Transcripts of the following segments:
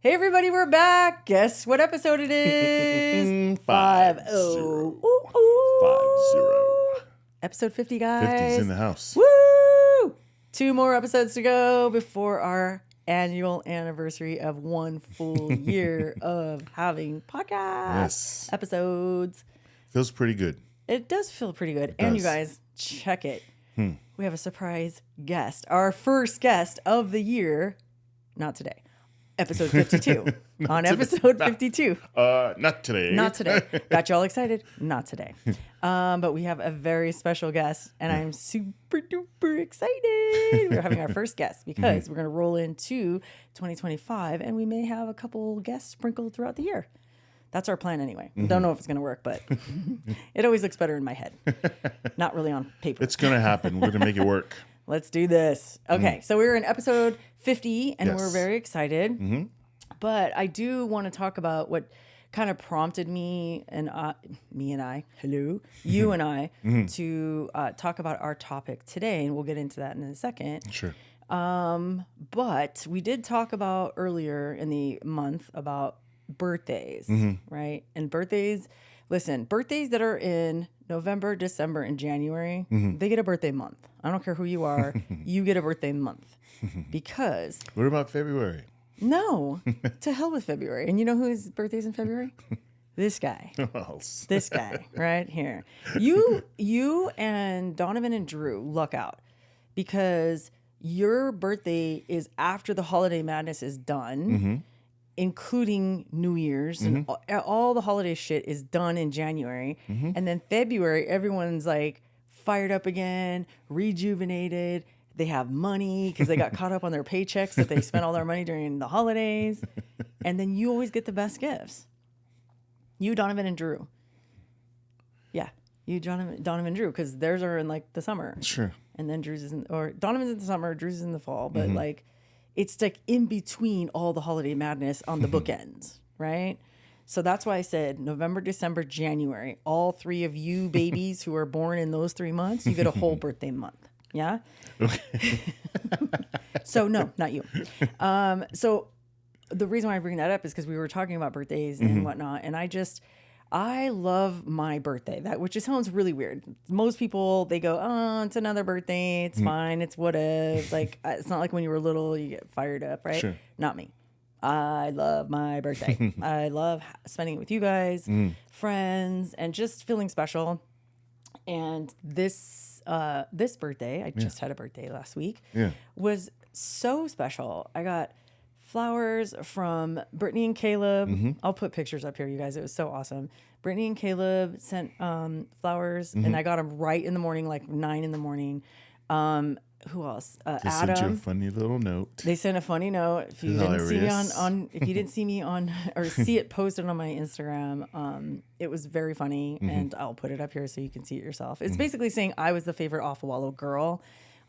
Hey everybody, we're back. Guess what episode it is? 50. 50. Episode 50, guys. 50's in the house. Woo! 2 more episodes to go before our annual anniversary of 1 full year of having podcast episodes. Feels pretty good. It does feel pretty good. And you guys, check it. We have a surprise guest. Our first guest of the year. Not today. Episode 52. On episode 52. Not today. Not today. Got you all excited? Not today. But we have a very special guest, and I'm super duper excited. We're having our first guest because we're going to roll into 2025, and we may have a couple guests sprinkled throughout the year. That's our plan anyway. Don't know if it's going to work, but it always looks better in my head. Not really on paper. It's going to happen. We're going to make it work. Let's do this. Okay, so we're in episode 50, and we're very excited. But I do want to talk about what kind of prompted you and I, to talk about our topic today, and we'll get into that in a second. Sure. But we did talk about earlier in the month about birthdays, right? And birthdays, listen, birthdays that are in November, December, and January, they get a birthday month. I don't care who you are, you get a birthday month. Because... What about February? No, to hell with February. And you know whose birthday's in February? This guy. This guy right here. You and Donovan and Drew luck out because your birthday is after the holiday madness is done. Including New Year's and all the holiday shit is done in January. And then February, everyone's like fired up again, rejuvenated. They have money because they got caught up on their paychecks that they spent all their money during the holidays. And then you always get the best gifts. You, Donovan, and Drew. Yeah, you, Donovan and Drew, because theirs are in like the summer. Sure. And then Drew's is Donovan's in the summer, Drew's in the fall. But like, it's like in between all the holiday madness on the bookends, right? So that's why I said November, December, January. All 3 of you babies who are born in those 3 months, you get a whole birthday month. Yeah? Okay. So no, not you. So the reason why I bring that up is because we were talking about birthdays and whatnot. And I love my birthday, which just sounds really weird. Most people, they go, oh, it's another birthday. It's fine. It's whatever. It's like, it's not like when you were little, you get fired up, right? Sure. Not me. I love my birthday. I love spending it with you guys, friends, and just feeling special. And this birthday, I just had a birthday last week, was so special. I got flowers from Brittany and Caleb. I'll put pictures up here, you guys. It was so awesome. Brittany and Caleb sent flowers, and I got them right in the morning, like 9 in the morning. Who else? They Adam. sent you a funny little note. They sent a funny note. If you didn't see me if you didn't see me on or see it posted on my Instagram, it was very funny, and I'll put it up here so you can see it yourself. It's basically saying I was the favorite Awful Wallow girl,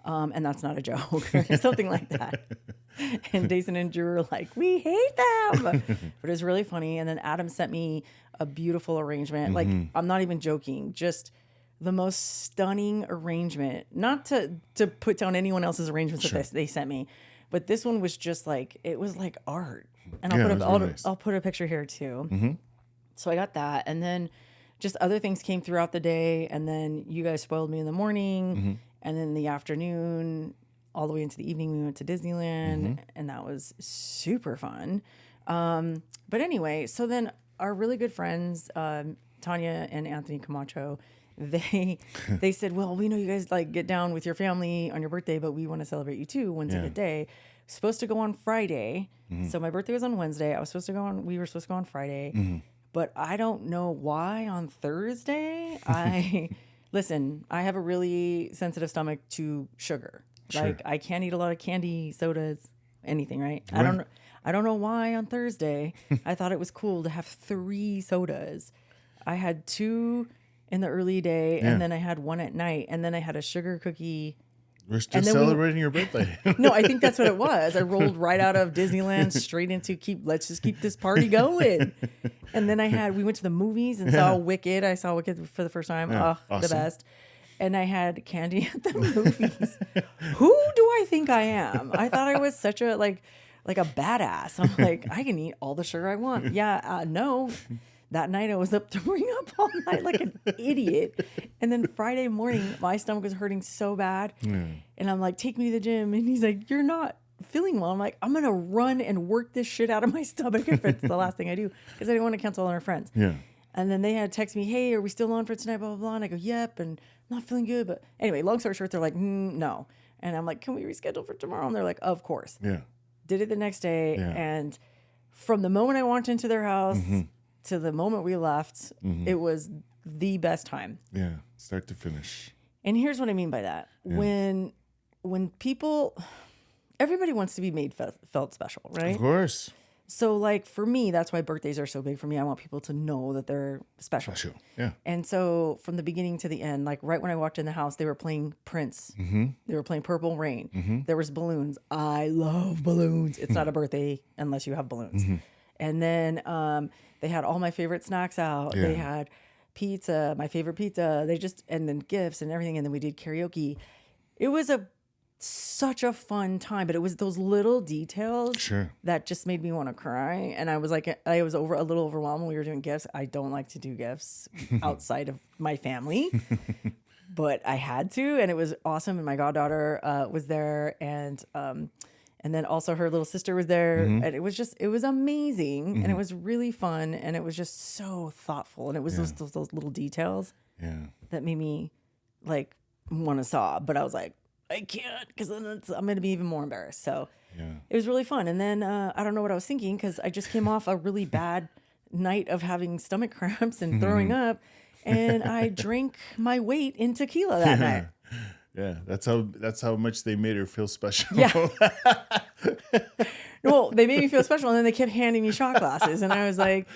and that's not a joke or something like that. And Jason and Drew were like, we hate them, but it was really funny. And then Adam sent me a beautiful arrangement. Like, I'm not even joking, just the most stunning arrangement. Not to put down anyone else's arrangements that they sent me, but this one was just like, it was like art. And I'll put a picture here too. So I got that, and then just other things came throughout the day, and then you guys spoiled me in the morning, and then in the afternoon, all the way into the evening, we went to Disneyland, and that was super fun. But anyway, so then our really good friends, Tanya and Anthony Camacho, they said, well, we know you guys like get down with your family on your birthday, but we want to celebrate you too. One's a good day. Supposed to go on Friday. So my birthday was on Wednesday. We were supposed to go on Friday, but I don't know why on Thursday. Listen, I have a really sensitive stomach to sugar. Sure. Like I can't eat a lot of candy, sodas, anything, right? I don't know why on Thursday I thought it was cool to have 3 sodas. I had 2 in the early day, and then I had 1 at night, and then I had a sugar cookie. We're still celebrating your birthday. No, I think that's what it was. I rolled right out of Disneyland straight into let's just keep this party going. And then we went to the movies and saw Wicked. I saw Wicked for the first time. Yeah, awesome. The best. And I had candy at the movies. Who do I think I am? I thought I was such a like a badass. I'm like, I can eat all the sugar I want. Yeah, no. That night I was up throwing up all night like an idiot. And then Friday morning, my stomach was hurting so bad. And I'm like, take me to the gym. And he's like, you're not feeling well. I'm like, I'm going to run and work this shit out of my stomach if it's the last thing I do. Because I didn't want to cancel on our friends. Yeah. And then they had text me, hey, are we still on for tonight, blah, blah, blah. And I go, yep. And I'm not feeling good. But anyway, long story short, they're like, no. And I'm like, can we reschedule for tomorrow? And they're like, of course. Yeah. Did it the next day. Yeah. And from the moment I walked into their house to the moment we left, it was the best time. Yeah. Start to finish. And here's what I mean by that. Yeah. When people, everybody wants to be made felt special, right? Of course. So like for me, that's why birthdays are so big for me. I want people to know that they're special. Yeah. And so from the beginning to the end, like right when I walked in the house, they were playing Prince. They were playing Purple Rain. There was balloons. I love balloons. It's not a birthday unless you have balloons. And then they had all my favorite snacks out. Yeah. They had pizza, my favorite pizza. And then gifts and everything. And then we did karaoke. It was such a fun time, but it was those little details that just made me want to cry. And I was like, I was a little overwhelmed when we were doing gifts. I don't like to do gifts outside of my family, but I had to, and it was awesome. And my goddaughter was there, and then also her little sister was there, and it was amazing, and it was really fun, and it was just so thoughtful, and it was those little details that made me like want to sob. But I was like, I can't, because then I'm going to be even more embarrassed. So it was really fun. And then I don't know what I was thinking, because I just came off a really bad night of having stomach cramps and throwing up, and I drank my weight in tequila that night. Yeah, that's how much they made her feel special. Yeah. Well, they made me feel special, and then they kept handing me shot glasses, and I was like,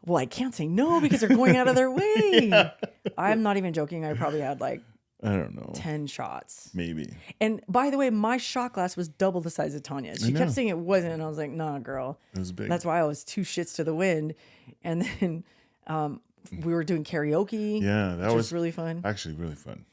well, I can't say no because they're going out of their way. Yeah. I'm not even joking. I probably had like, I don't know, 10 shots. Maybe. And by the way, my shot glass was double the size of Tanya's. She kept saying it wasn't, and I was like, nah, girl. It was big. That's why I was 2 shits to the wind. And then we were doing karaoke. Yeah, that was really fun. Actually, really fun.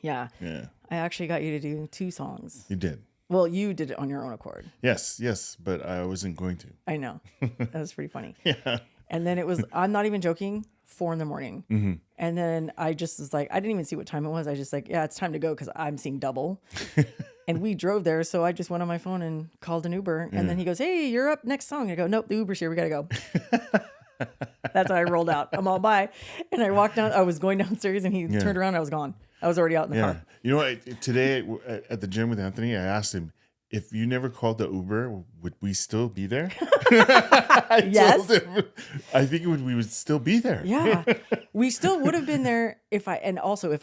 Yeah. Yeah. I actually got you to do 2 songs. You did. Well, you did it on your own accord. Yes, but I wasn't going to. I know. That was pretty funny. Yeah. And then it was, I'm not even joking, 4 a.m. And then I just was like, I didn't even see what time it was. I just like, yeah, it's time to go because I'm seeing double. And we drove there. So I just went on my phone and called an Uber. And then he goes, hey, you're up next song. I go, nope, the Uber's here. We got to go. That's how I rolled out. I'm all bye. And I walked down. I was going downstairs, and he turned around. And I was gone. I was already out in the car. You know what? Today at the gym with Anthony, I asked him, if you never called the Uber, would we still be there? Yes. I think we would still be there. Yeah. We still would have been there if I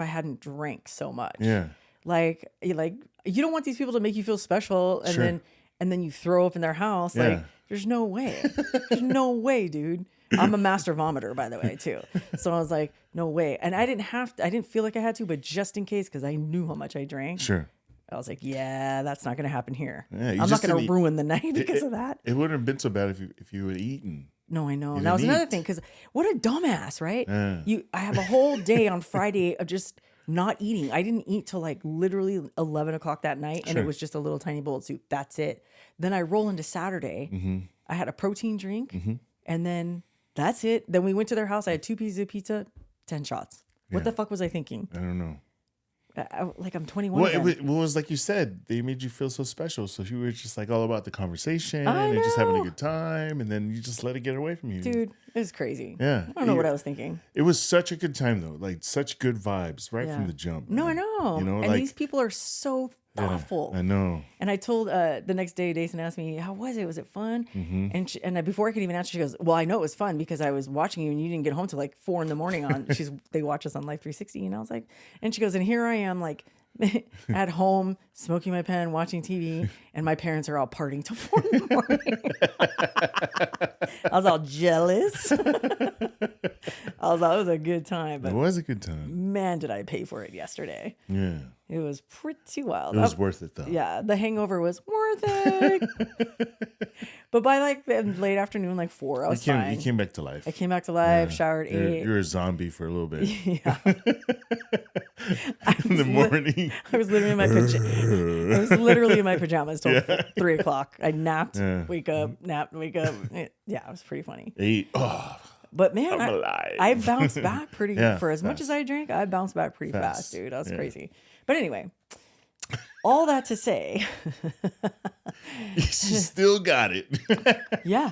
hadn't drank so much. Yeah. Like you don't want these people to make you feel special, and then you throw up in their house. Yeah. Like, there's no way. There's no way, dude. I'm a master vomiter, by the way, too. So I was like, no way. And I didn't feel like I had to, but just in case, because I knew how much I drank. Sure. I was like, yeah, that's not going to happen here. Yeah, I'm not going to ruin the night because of that. It wouldn't have been so bad if you had eaten. No, I know. And that was another thing, because what a dumbass, right? I have a whole day on Friday of just not eating. I didn't eat till like literally 11 o'clock that night, and it was just a little tiny bowl of soup. That's it. Then I roll into Saturday. I had a protein drink, and then that's it. Then we went to their house. I had 2 pieces of pizza, 10 shots. What the fuck was I thinking? I don't know. I'm 21. Well, it was like you said, they made you feel so special. So you were just like all about the conversation and just having a good time, and then you just let it get away from you. Dude, it was crazy. Yeah. I don't know what I was thinking. It was such a good time though. Like such good vibes right from the jump. No, I know. You know, and these people are so thoughtful. Yeah, I know. And I told the next day, Dason asked me, how was it? Was it fun? And before I could even answer, she goes, well, I know it was fun because I was watching you and you didn't get home till like 4 a.m. They watch us on Life 360. And I was like, and she goes, and here I am like at home, smoking my pen, watching TV, and my parents are all partying till 4 a.m. I was all jealous. I was like, it was a good time. But It was a good time. man, did I pay for it yesterday. Yeah. It was pretty wild. It was worth it, though. Yeah, the hangover was worth it. But by like the late afternoon, like 4, I was fine. You came back to life. I came back to life, showered, ate. You're a zombie for a little bit. Yeah. In the morning. I was literally in my pajamas till 3 o'clock. I napped, wake up, napped, wake up. Yeah, it was pretty funny. Ate. Oh, but man, I'm alive. I bounced back pretty for as fast. much as I drank. I bounced back pretty fast, dude. That was crazy. But anyway, all that to say, she still got it. yeah,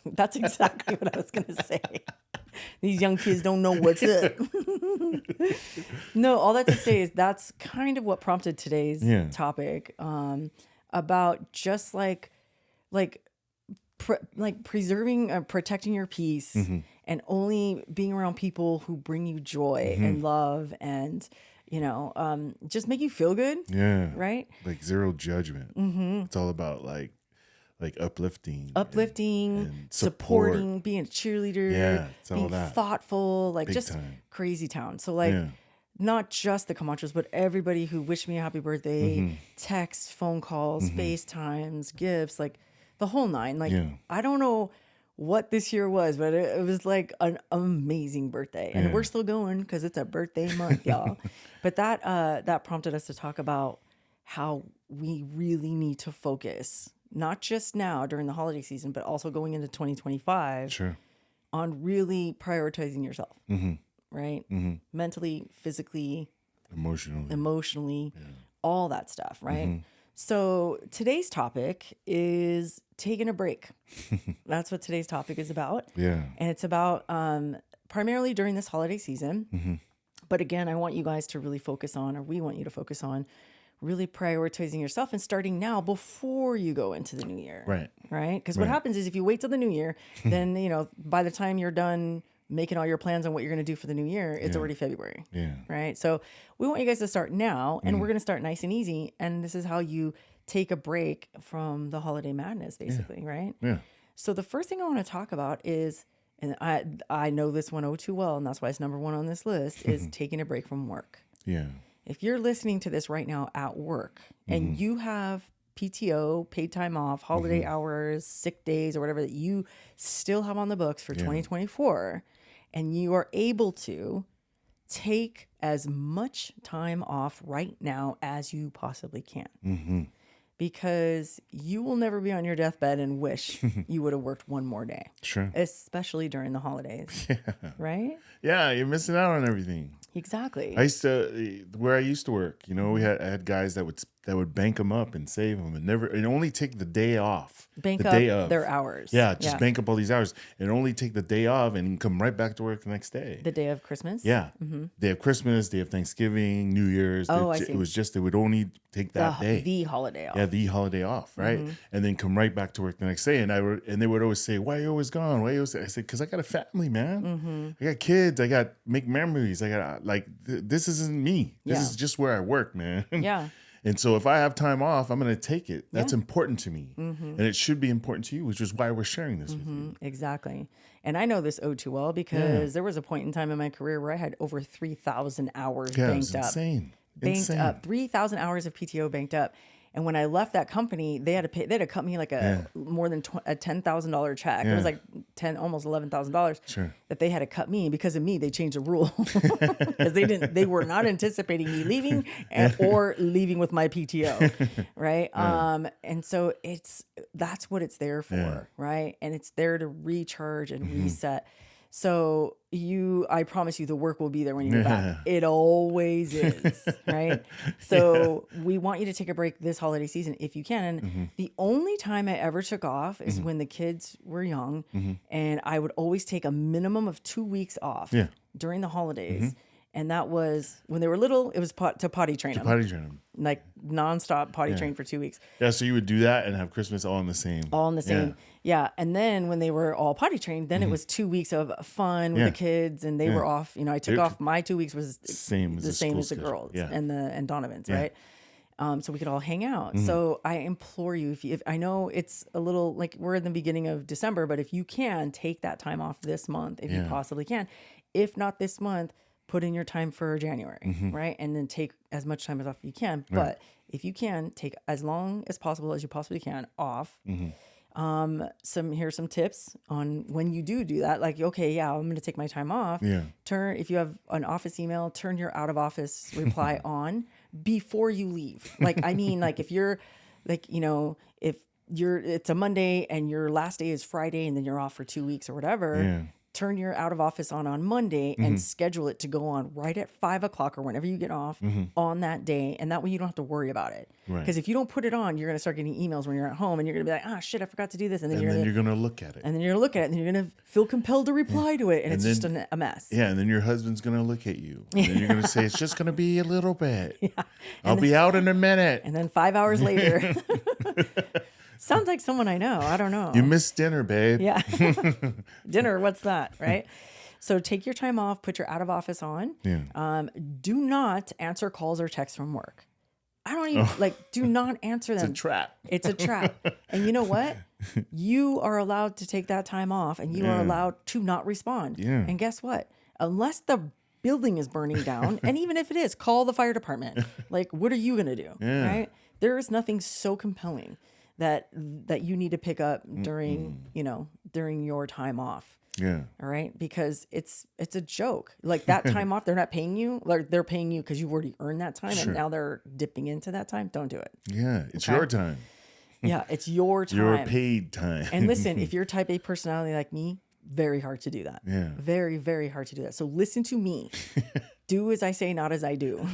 that's exactly what I was gonna say. These young kids don't know what's up. No, all that to say is that's kind of what prompted today's topic, about just like preserving, protecting your peace, and only being around people who bring you joy and love and, just make you feel good. Yeah. Right? Like zero judgment. It's all about like uplifting, and supporting, being a cheerleader, it's all being that. thoughtful, like Big just time. crazy town. So like not just the Camachos, but everybody who wished me a happy birthday, texts, phone calls, FaceTimes, gifts, like the whole nine. Like I don't know what this year was, but it was like an amazing birthday. And we're still going because it's a birthday month, y'all. But that prompted us to talk about how we really need to focus, not just now during the holiday season, but also going into 2025 on really prioritizing yourself, right? Mentally, physically, emotionally, all that stuff, right? So today's topic is taking a break. That's what today's topic is about. Yeah. And it's about primarily during this holiday season. But again, I want you guys to really focus on, or we want you to focus on, really prioritizing yourself and starting now before you go into the new year. Right? Because what happens is if you wait till the new year, then, by the time you're done making all your plans on what you're going to do for the new year, it's already February. Right? So we want you guys to start now, and we're going to start nice and easy. And this is how you take a break from the holiday madness, basically. Right? Yeah. So the first thing I want to talk about is, and I know this one oh too well, and that's why it's number one on this list, is taking a break from work. Yeah. If you're listening to this right now at work and you have PTO, paid time off, holiday hours, sick days, or whatever that you still have on the books for 2024, and you are able to take as much time off right now as you possibly can. Because you will never be on your deathbed and wish you would have worked one more day. Sure. Especially during the holidays. Right? Yeah, you're missing out on everything. Exactly. I used to work, I had guys that would bank them up and save them and only take the day off. Bank up their hours. Yeah, just bank up all these hours and only take the day off and come right back to work the next day. The day of Christmas? Yeah. Day of Christmas, day of Thanksgiving, New Year's. I see. It was just, they would only take that day. The holiday off. Yeah, the holiday off, right? And then come right back to work the next day. And they would always say, "Why are you always gone? Why are you always?" I said, "Because I got a family, man. I got kids. I got make memories. I got this isn't me. This is just where I work, man." Yeah. And so if I have time off, I'm going to take it. That's important to me. And it should be important to you, which is why we're sharing this with you. Exactly. And I know this too well because there was a point in time in my career where I had over 3,000 hours banked up. Banked up. 3,000 hours of PTO banked up. And when I left that company, they had to cut me like more than a $10,000 check. It was like almost $11,000 that they had to cut me. And because of me, they changed the rule because they were not anticipating me leaving or leaving with my PTO, right? And so that's what it's there for, right? And it's there to recharge and reset. So I promise you the work will be there when you get back. It always is, right? So we want you to take a break this holiday season if you can. The only time I ever took off is when the kids were young, and I would always take a minimum of 2 weeks off during the holidays. And that was when they were little. It was to potty train them. Like nonstop potty train for 2 weeks. Yeah, so you would do that and have Christmas all in the same. Yeah. And then when they were all potty trained, then it was 2 weeks of fun with the kids, and they were off. I took off. My 2 weeks was the same as the girls and Donovan's, right? so we could all hang out. So I implore you, if I know it's a little like we're in the beginning of December, but if you can take that time off this month, if you possibly can, if not this month, put in your time for January, right? And then take as much time as off you can. But if you can, take as long as possible as you possibly can off. Here's some tips on when you do that. Like, okay, yeah, I'm going to take my time off. If you have an office email, turn your out of office reply on before you leave. Like, I mean, like if you're like, if it's a Monday and your last day is Friday and then you're off for 2 weeks or whatever, turn your out of office on Monday and schedule it to go on right at 5:00 or whenever you get off on that day. And that way you don't have to worry about it. Because if you don't put it on, you're going to start getting emails when you're at home and you're going to be like, ah, shit, I forgot to do this. And then you're going to look at it. And then you're going to look at it and you're going to feel compelled to reply to it. And it's then, just a mess. Yeah. And then your husband's going to look at you. And then you're going to say, it's just going to be a little bit. I'll be out in a minute. And then 5 hours later. Sounds like someone I know. I don't know. You missed dinner, babe. Yeah. Dinner, what's that, right? So take your time off, put your out of office on. Do not answer calls or texts from work. I don't even, do not answer them. It's a trap. It's a trap. And you know what? You are allowed to take that time off and you are allowed to not respond. And guess what? Unless the building is burning down, and even if it is, call the fire department. Like, what are you going to do? Right? There is nothing so compelling that you need to pick up during your time off. All right. Because it's a joke. Like that time off, they're not paying you. Like they're paying you because you've already earned that time and now they're dipping into that time. Don't do it. Yeah. It's your time. Yeah. It's your time. Your paid time. And listen, if you're type A personality like me, very hard to do that. Yeah. Very, very hard to do that. So listen to me. Do as I say, not as I do.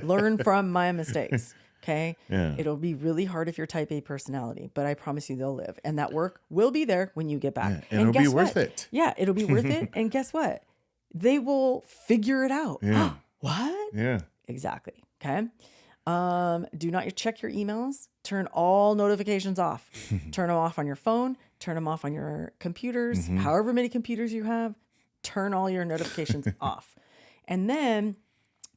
Learn from my mistakes. Okay. Yeah. It'll be really hard if you're type A personality, but I promise you they'll live. And that work will be there when you get back. Yeah. And it'll be worth it. Yeah. It'll be worth it. And guess what? They will figure it out. Yeah. What? Yeah. Exactly. Okay. Do not check your emails. Turn all notifications off. Turn them off on your phone. Turn them off on your computers. However many computers you have, turn all your notifications off. And then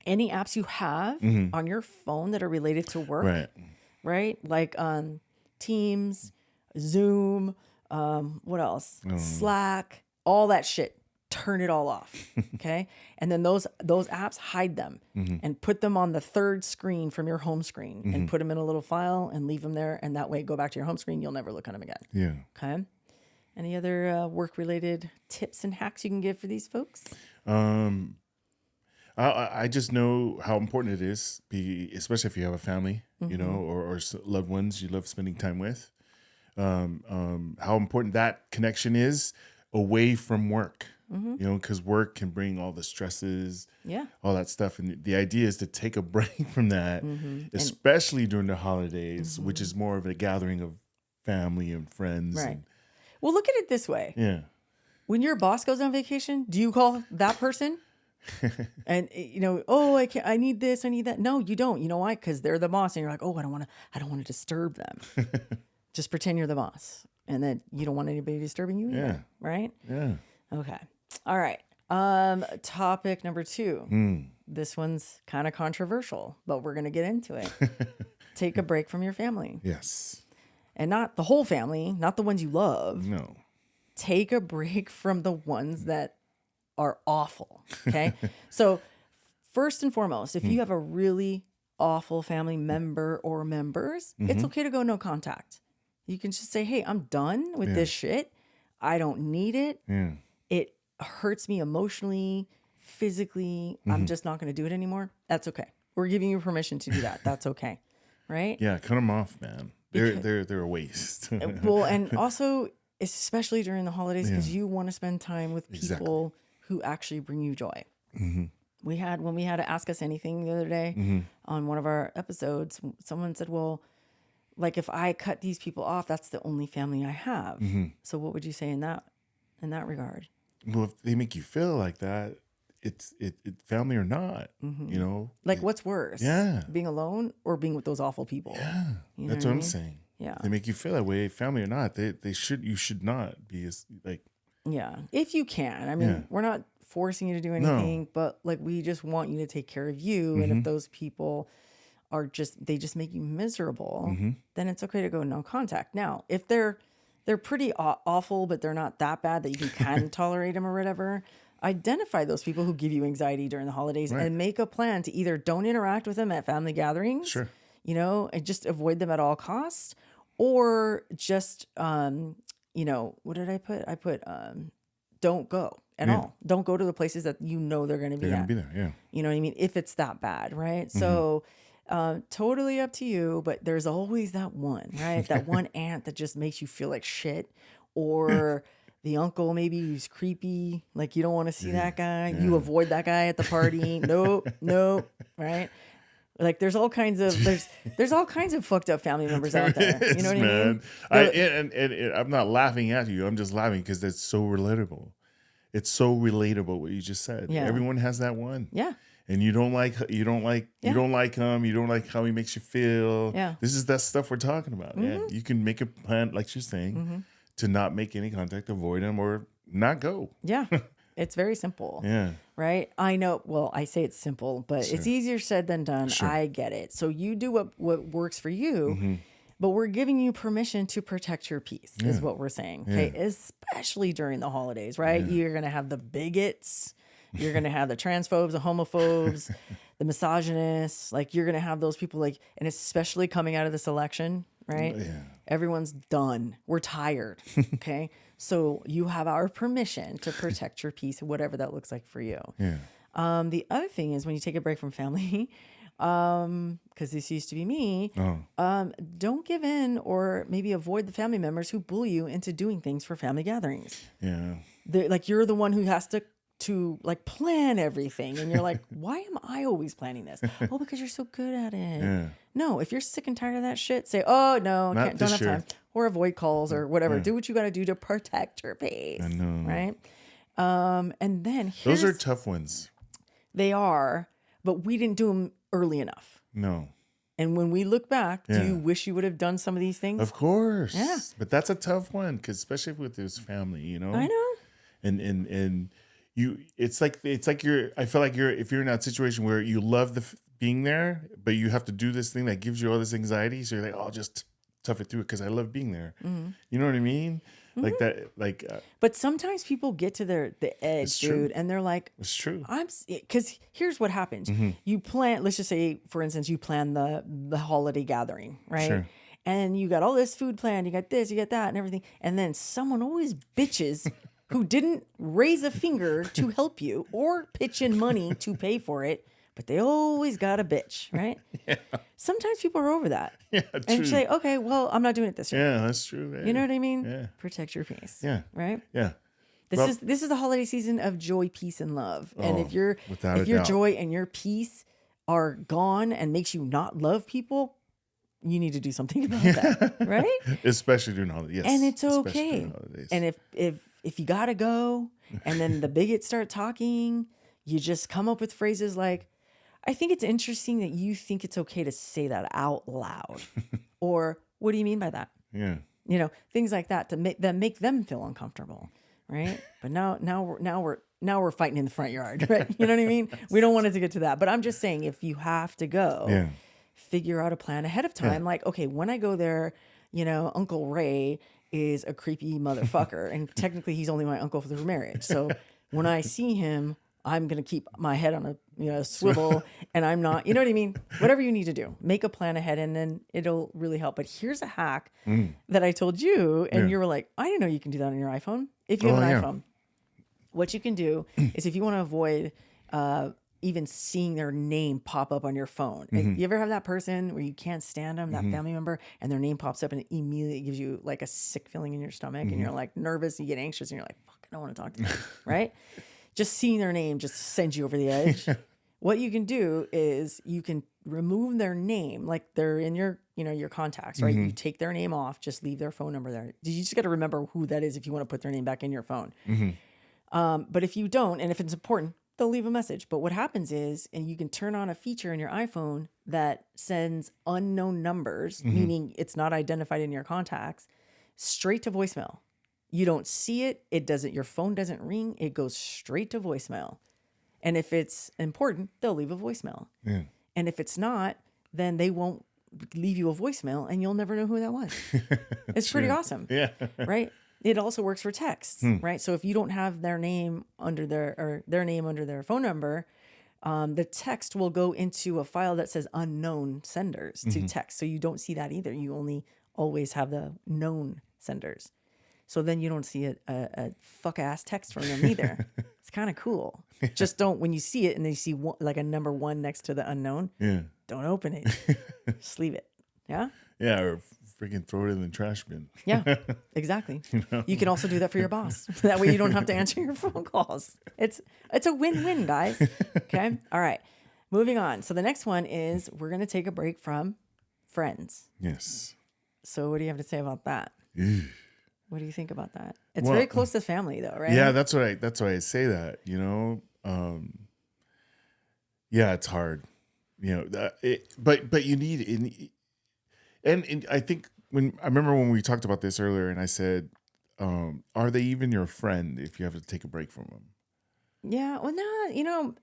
any apps you have on your phone that are related to work, right? Like Teams, Zoom, what else? Slack, all that shit. Turn it all off, okay? And then those apps, hide them and put them on the third screen from your home screen and put them in a little file and leave them there. And that way, go back to your home screen. You'll never look at them again. Yeah. Okay. Any other work-related tips and hacks you can give for these folks? I just know how important it is, especially if you have a family, or loved ones you love spending time with. How important that connection is away from work, because work can bring all the stresses, all that stuff. And the idea is to take a break from that, especially during the holidays, which is more of a gathering of family and friends. Right. Well, look at it this way. Yeah. When your boss goes on vacation, do you call that person? And oh, I need this, I need that. No, you don't. You know why? Because they're the boss, and you're like, oh, I don't want to disturb them. Just pretend you're the boss, and then you don't want anybody disturbing you either, right? Yeah. Okay. All right. Topic number 2. This one's kind of controversial, but we're gonna get into it. Take a break from your family. Yes. And not the whole family, not the ones you love. No. Take a break from the ones that are awful. Okay. So first and foremost, if you have a really awful family member or members, it's okay to go no contact. You can just say, hey, I'm done with this shit. I don't need it. Yeah. It hurts me emotionally, physically. I'm just not going to do it anymore. That's okay. We're giving you permission to do that. That's okay. Right. Yeah. Cut them off, man. They're a waste. Well, and also, especially during the holidays, because you want to spend time with people who actually bring you joy. When we had to ask us anything the other day on one of our episodes, someone said, well, like if I cut these people off, that's the only family I have. So what would you say in that regard? Well, if they make you feel like that, it's family or not, Like what's worse? Yeah. Being alone or being with those awful people? Yeah. That's what I'm saying. Yeah. If they make you feel that way, family or not, you should not be like. Yeah. If you can. I mean, we're not forcing you to do anything, but like we just want you to take care of you. And if those people they just make you miserable, then it's okay to go no contact. Now, if they're pretty awful, but they're not that bad that you can tolerate them or whatever, identify those people who give you anxiety during the holidays and make a plan to either don't interact with them at family gatherings, and just avoid them at all costs, or just, what did I put? I put, don't go at all. Don't go to the places that they're going to be at. There, yeah. You know what I mean? If it's that bad, right? So totally up to you, but there's always that one, right? That one aunt that just makes you feel like shit, or the uncle maybe who's creepy, like you don't want to see that guy. You avoid that guy at the party. Nope, right? Like there's all kinds of fucked up family members out there. You know what I mean? And I'm not laughing at you. I'm just laughing because that's so relatable. It's so relatable what you just said. Yeah. Everyone has that one. Yeah. And you don't like him. You don't like how he makes you feel. Yeah. This is that stuff we're talking about. Yeah. You can make a plan, like you're saying, to not make any contact, avoid him, or not go. Yeah. It's very simple. Yeah. Right? I know. Well, I say it's simple, but it's easier said than done. Sure. I get it. So you do what works for you, but we're giving you permission to protect your peace is what we're saying. Okay. Especially during the holidays, right? You're going to have the bigots. You're going to have the transphobes, the homophobes, the misogynists. Like you're going to have those people and especially coming out of this election, right? Yeah. Everyone's done. We're tired. Okay. So you have our permission to protect your peace, whatever that looks like for you. Yeah. The other thing is when you take a break from family, because this used to be me, don't give in or maybe avoid the family members who bully you into doing things for family gatherings. Yeah. You're the one who has to plan everything, and you're like, why am I always planning this? Oh, because you're so good at it. Yeah. No, if you're sick and tired of that shit, say, oh no, don't have time, or avoid calls or whatever. Do what you got to do to protect your peace. I know. Right. And then those are tough ones. They are, but we didn't do them early enough. No. And when we look back, do you wish you would have done some of these things? Of course. Yeah. But that's a tough one, because especially with his family, I know. And it's like I feel like if you're in that situation where you love being there, but you have to do this thing that gives you all this anxiety, so you're like, oh, I'll just tough it through it because I love being there. You know what I mean? Like that, but sometimes people get to the edge, dude, and they're like, it's true. Because here's what happens. You plan, let's just say, for instance, you plan the holiday gathering, right? Sure. And you got all this food planned, you got this, you got that, and everything. And then someone always bitches who didn't raise a finger to help you or pitch in money to pay for it, but they always got a bitch, right? Yeah. Sometimes people are over that. Yeah, true. And say, okay, well, I'm not doing it this year. Yeah, that's true. Man. You know what I mean? Yeah. Protect your peace. Yeah. Right? Yeah. This is the holiday season of joy, peace, and love. And if your joy and your peace are gone and makes you not love people, you need to do something about that, right? Especially during holidays. Yes. And it's okay. And if you gotta go, and then the bigots start talking, you just come up with phrases like, I think it's interesting that you think it's okay to say that out loud. Or what do you mean by that? Yeah. Things like that to make them feel uncomfortable. Right. But now we're fighting in the front yard. Right. You know what I mean? We don't want it to get to that. But I'm just saying, if you have to go, figure out a plan ahead of time. Like, okay, when I go there, Uncle Ray is a creepy motherfucker. And technically he's only my uncle through marriage. So when I see him, I'm going to keep my head on a swivel, and I'm not, you know what I mean? Whatever you need to do, make a plan ahead, and then it'll really help. But here's a hack that I told you, and you were like, I didn't know you can do that on your iPhone. If you have an iPhone, what you can do is, if you want to avoid even seeing their name pop up on your phone. You ever have that person where you can't stand them, that family member, and their name pops up and it immediately gives you like a sick feeling in your stomach, and you're like nervous, you get anxious, and you're like, fuck, I don't want to talk to them, right? Just seeing their name just sends you over the edge. What you can do is you can remove their name, like they're in your contacts, right? You take their name off, just leave their phone number there. You just got to remember who that is if you want to put their name back in your phone. But if you don't, and if it's important, they'll leave a message. But what happens is, and you can turn on a feature in your iPhone that sends unknown numbers, meaning it's not identified in your contacts, straight to voicemail. You don't see it. Your phone doesn't ring. It goes straight to voicemail. And if it's important, they'll leave a voicemail. Yeah. And if it's not, then they won't leave you a voicemail and you'll never know who that was. It's pretty awesome. Yeah. Right. It also works for text, right? So if you don't have their name under their name under their phone number, the text will go into a file that says unknown senders to text. So you don't see that either. You only always have the known senders. So then you don't see a fuck ass text from them either. It's kind of cool. Just don't, when you see it and then you see like a number 1 next to the unknown, don't open it. Just leave it. Yeah. Yeah. Or freaking throw it in the trash bin. Yeah, exactly. You can also do that for your boss. That way you don't have to answer your phone calls. It's a win-win, guys. Okay. All right. Moving on. So the next one is we're going to take a break from friends. Yes. So what do you have to say about that? What do you think about that? It's Well, very close to family though, right? Yeah, that's why I say that, yeah, it's hard, but you need, and I think I remember when we talked about this earlier and I said, are they even your friend if you have to take a break from them? Yeah. Well, no,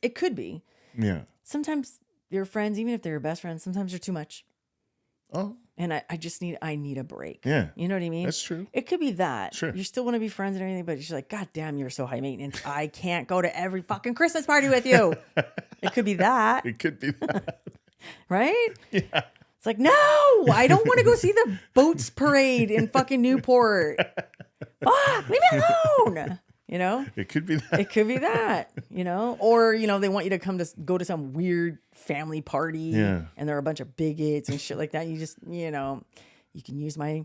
it could be. Yeah. Sometimes your friends, even if they're your best friends, sometimes they're too much. Oh. And I need a break. Yeah. You know what I mean? That's true. It could be that. Sure. You still want to be friends and everything, but you're just like, God damn, you're so high maintenance. I can't go to every fucking Christmas party with you. It could be that. It could be that. Right? Yeah. It's like, no, I don't want to go see the boats parade in fucking Newport. Fuck, leave me alone. It could be that. It could be that, or, they want you to go to some weird family party. Yeah. And there are a bunch of bigots and shit like that. You just, you can use my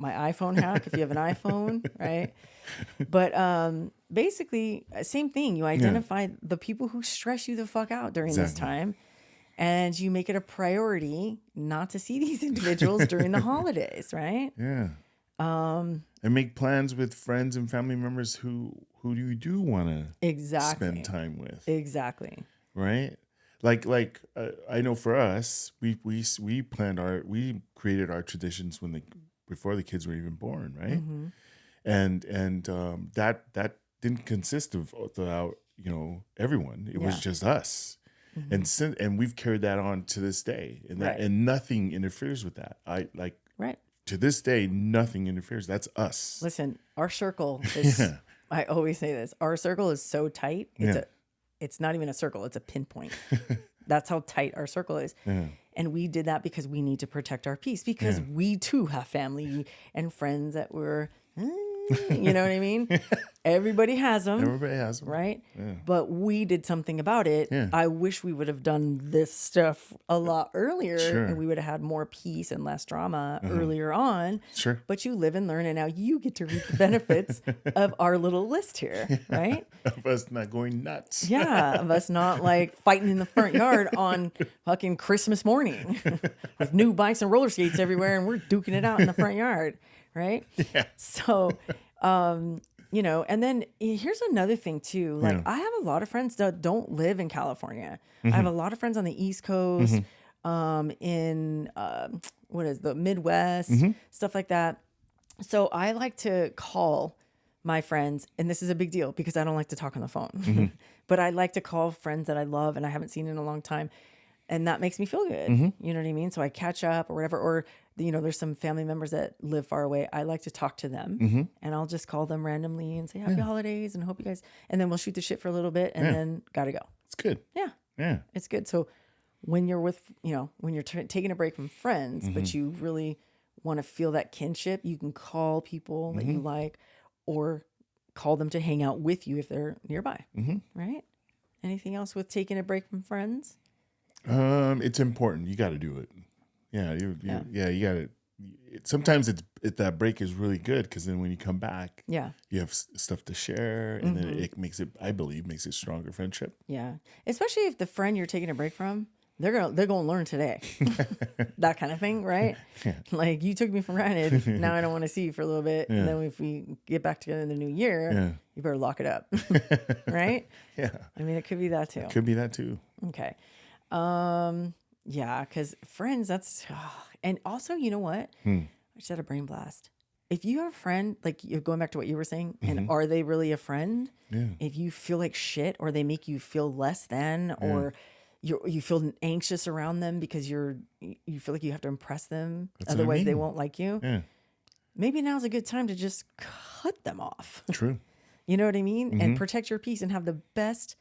iPhone hack if you have an iPhone, right? But basically, same thing. You identify the people who stress you the fuck out during this time, and you make it a priority not to see these individuals during the holidays, right? Yeah. And make plans with friends and family members who you do want to spend time with. Exactly. Right? Like I know for us, we created our traditions before the kids were even born, right? Mm-hmm. And that didn't consist of everyone. It was just us. Mm-hmm. And we've carried that on to this day, and nothing interferes with that. Right. To this day, nothing interferes. That's us. Listen, our circle is. I always say this. Our circle is so tight. It's not even a circle. It's a pinpoint. That's how tight our circle is. Yeah. And we did that because we need to protect our peace, because we too have family and friends that were, you know what I mean? Everybody has them. Everybody has them. Right? Yeah. But we did something about it. Yeah. I wish we would have done this stuff a lot earlier, and we would have had more peace and less drama earlier on. Sure. But you live and learn, and now you get to reap the benefits of our little list here, right? Of us not going nuts. Yeah, of us not like fighting in the front yard on fucking Christmas morning with new bikes and roller skates everywhere, and we're duking it out in the front yard, right? Yeah. So, and then here's another thing too. Like I have a lot of friends that don't live in California. I have a lot of friends on the East Coast, in the Midwest, stuff like that. So I like to call my friends, and this is a big deal because I don't like to talk on the phone, but I like to call friends that I love and I haven't seen in a long time. And that makes me feel good. You know what I mean? So I catch up or whatever, or, there's some family members that live far away. I like to talk to them and I'll just call them randomly and say, happy holidays and hope you guys, and then we'll shoot the shit for a little bit and then gotta go. It's good. Yeah. Yeah. It's good. So when you're with, when you're taking a break from friends, but you really want to feel that kinship, you can call people that you like, or call them to hang out with you if they're nearby. Right? Anything else with taking a break from friends? It's important. You got to do it. Yeah. You got to. Sometimes that break is really good because then when you come back, you have stuff to share, and then it makes it, I believe, makes it stronger friendship. Yeah, especially if the friend you're taking a break from, they're gonna learn today, that kind of thing, right? Yeah. Like, you took me for granted. Now I don't want to see you for a little bit, and then if we get back together in the new year, you better lock it up, right? Yeah. I mean, it could be that too. It could be that too. Okay. Yeah, because friends, that's, and also, you know what? I just had a brain blast. If you have a friend, like, you're going back to what you were saying, and are they really a friend? Yeah. If you feel like shit, or they make you feel less than, or, you feel anxious around them because you feel like you have to impress them. That's what I Otherwise they mean. won't like you. Yeah. Maybe now's a good time to just cut them off. True. You know what I mean? And protect your peace and have the best,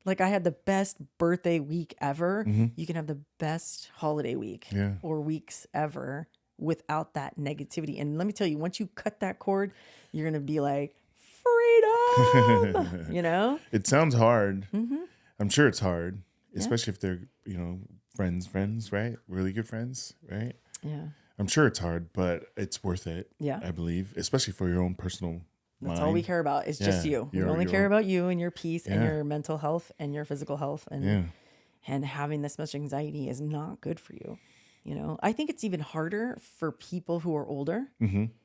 like I had the best birthday week ever. You can have the best holiday week or weeks ever without that negativity. And let me tell you, once you cut that cord, you're going to be like, freedom, you know? It sounds hard. I'm sure it's hard, especially if they're, friends, right? Really good friends, right? Yeah. I'm sure it's hard, but it's worth it. Yeah. I believe, especially for your own personal That's mind. all we care about. It's just you. We only care about you and your peace and your mental health and your physical health. And having this much anxiety is not good for you. You know, I think it's even harder for people who are older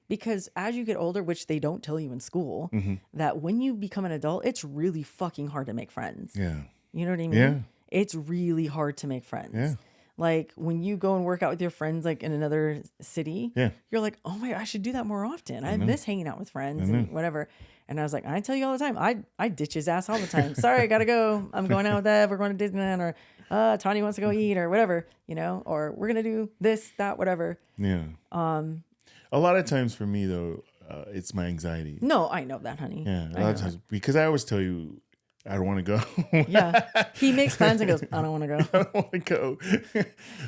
because as you get older, which they don't tell you in school, that when you become an adult, it's really fucking hard to make friends. Yeah. You know what I mean? Yeah. It's really hard to make friends. Yeah. Like when you go and work out with your friends, like in another city, you're like, oh my, I should do that more often. I miss hanging out with friends and whatever. And I was like, I tell you all the time, I ditch his ass all the time. Sorry, I gotta go. I'm going out with Ev. We're going to Disneyland, or Tanya wants to go eat, or whatever, or we're gonna do this, that, whatever. Yeah. A lot of times for me though, it's my anxiety. No, I know that, honey. Yeah. A lot of times because I always tell you I don't want to go. Yeah. He makes plans and goes, I don't want to go. I don't want to go.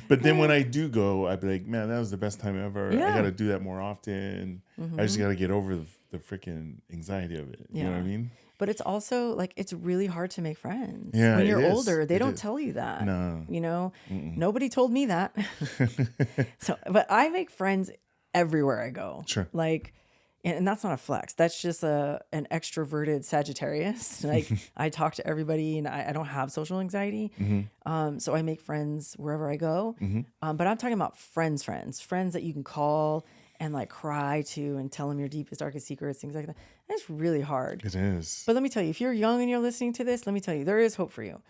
But then when I do go, I'd be like, man, that was the best time ever. Yeah. I got to do that more often. I just got to get over the freaking anxiety of it. You know what I mean? But it's also like, it's really hard to make friends. Yeah, when you're it is. older, they It don't is. tell you that. No. Nobody told me that. But I make friends everywhere I go. Sure. Like, and that's not a flex. That's just an extroverted Sagittarius. Like I talk to everybody and I don't have social anxiety. So I make friends wherever I go. But I'm talking about friends that you can call and like cry to and tell them your deepest, darkest secrets, things like that. It's really hard. It is. But let me tell you, if you're young and you're listening to this, let me tell you, there is hope for you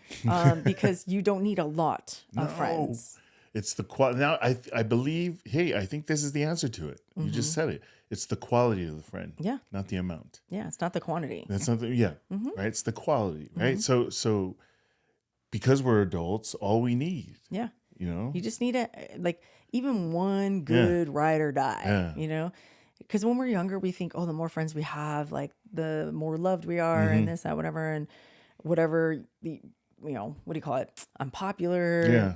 because you don't need a lot of friends. It's the quality. Now, I believe, hey, I think this is the answer to it. You just said it. It's the quality of the friend. Yeah. Not the amount. Yeah. It's not the quantity. That's not the, right? It's the quality, right? So because we're adults, all we need. Yeah. You just need even one good ride or die, because when we're younger, we think, oh, the more friends we have, like the more loved we are and this, that, whatever. And whatever what do you call it? I'm popular,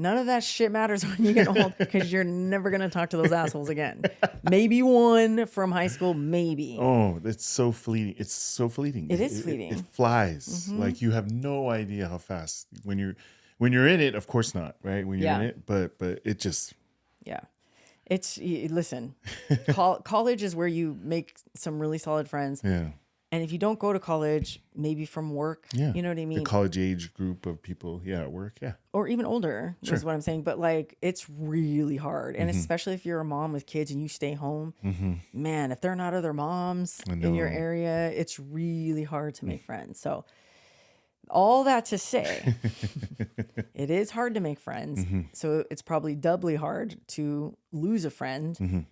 None of that shit matters when you get old because you're never going to talk to those assholes again. Maybe one from high school, maybe. Oh, it's so fleeting. It's so fleeting. It is fleeting. It flies. Like you have no idea how fast when you're in it, of course not, right? When you're in it, but it just. Yeah. Listen, college is where you make some really solid friends. Yeah. And if you don't go to college, maybe from work, you know what I mean? The college age group of people, at work, or even older, is what I'm saying. But like, it's really hard. And especially if you're a mom with kids and you stay home, man, if there are not other moms in your area, it's really hard to make friends. So all that to say, it is hard to make friends. So it's probably doubly hard to lose a friend,